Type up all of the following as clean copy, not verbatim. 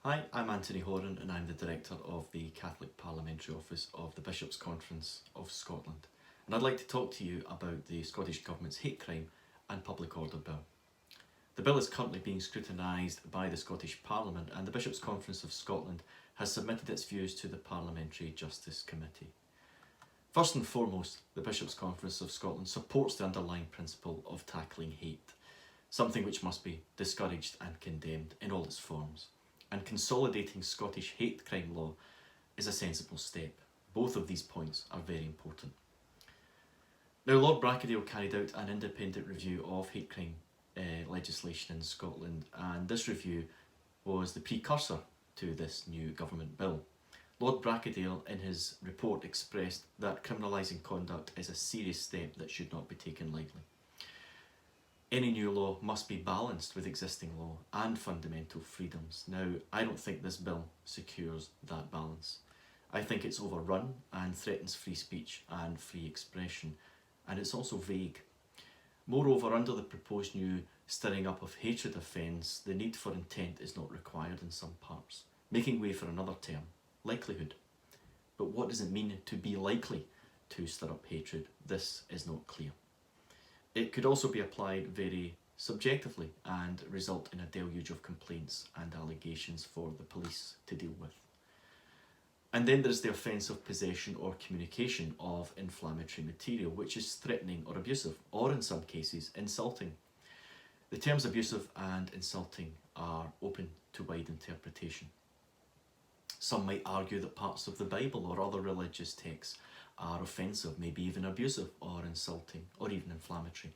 Hi, I'm Anthony Horan and I'm the Director of the Catholic Parliamentary Office of the Bishops' Conference of Scotland. And I'd like to talk to you about the Scottish Government's Hate Crime and Public Order Bill. The bill is currently being scrutinised by the Scottish Parliament, and the Bishops' Conference of Scotland has submitted its views to the Parliamentary Justice Committee. First and foremost, the Bishops' Conference of Scotland supports the underlying principle of tackling hate, something which must be discouraged and condemned in all its forms. And consolidating Scottish hate crime law is a sensible step. Both of these points are very important. Now, Lord Bracadale carried out an independent review of hate crime legislation in Scotland, and this review was the precursor to this new government bill. Lord Bracadale, in his report, expressed that criminalising conduct is a serious step that should not be taken lightly. Any new law must be balanced with existing law and fundamental freedoms. Now, I don't think this bill secures that balance. I think it's overrun and threatens free speech and free expression, and it's also vague. Moreover, under the proposed new stirring up of hatred offence, the need for intent is not required in some parts, making way for another term, likelihood. But what does it mean to be likely to stir up hatred? This is not clear. It could also be applied very subjectively and result in a deluge of complaints and allegations for the police to deal with. And then there's the offence of possession or communication of inflammatory material, which is threatening or abusive, or in some cases insulting. The terms abusive and insulting are open to wide interpretation. Some might argue that parts of the Bible or other religious texts are offensive, maybe even abusive or insulting or even inflammatory.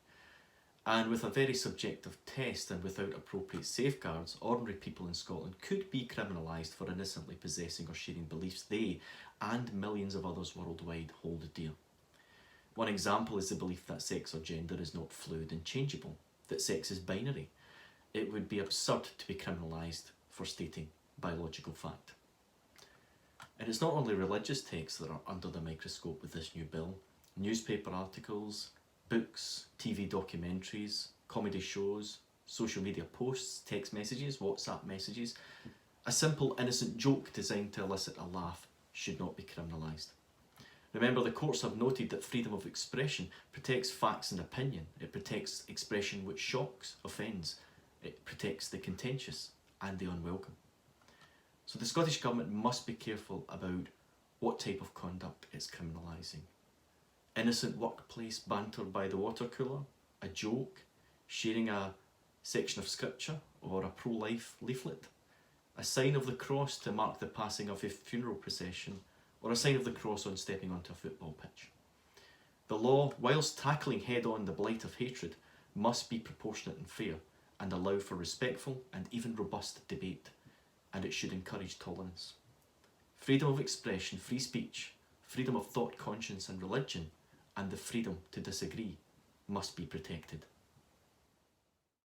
And with a very subjective test and without appropriate safeguards, ordinary people in Scotland could be criminalised for innocently possessing or sharing beliefs they and millions of others worldwide hold dear. One example is the belief that sex or gender is not fluid and changeable, that sex is binary. It would be absurd to be criminalised for stating biological fact. And it's not only religious texts that are under the microscope with this new bill. Newspaper articles, books, TV documentaries, comedy shows, social media posts, text messages, WhatsApp messages. A simple innocent joke designed to elicit a laugh should not be criminalised. Remember, the courts have noted that freedom of expression protects facts and opinion. It protects expression which shocks, offends. It protects the contentious and the unwelcome. So the Scottish Government must be careful about what type of conduct it's criminalising. Innocent workplace banter by the water cooler, a joke, sharing a section of scripture or a pro-life leaflet, a sign of the cross to mark the passing of a funeral procession, or a sign of the cross on stepping onto a football pitch. The law, whilst tackling head-on the blight of hatred, must be proportionate and fair and allow for respectful and even robust debate. And it should encourage tolerance. Freedom of expression, free speech, freedom of thought, conscience and religion, and the freedom to disagree must be protected.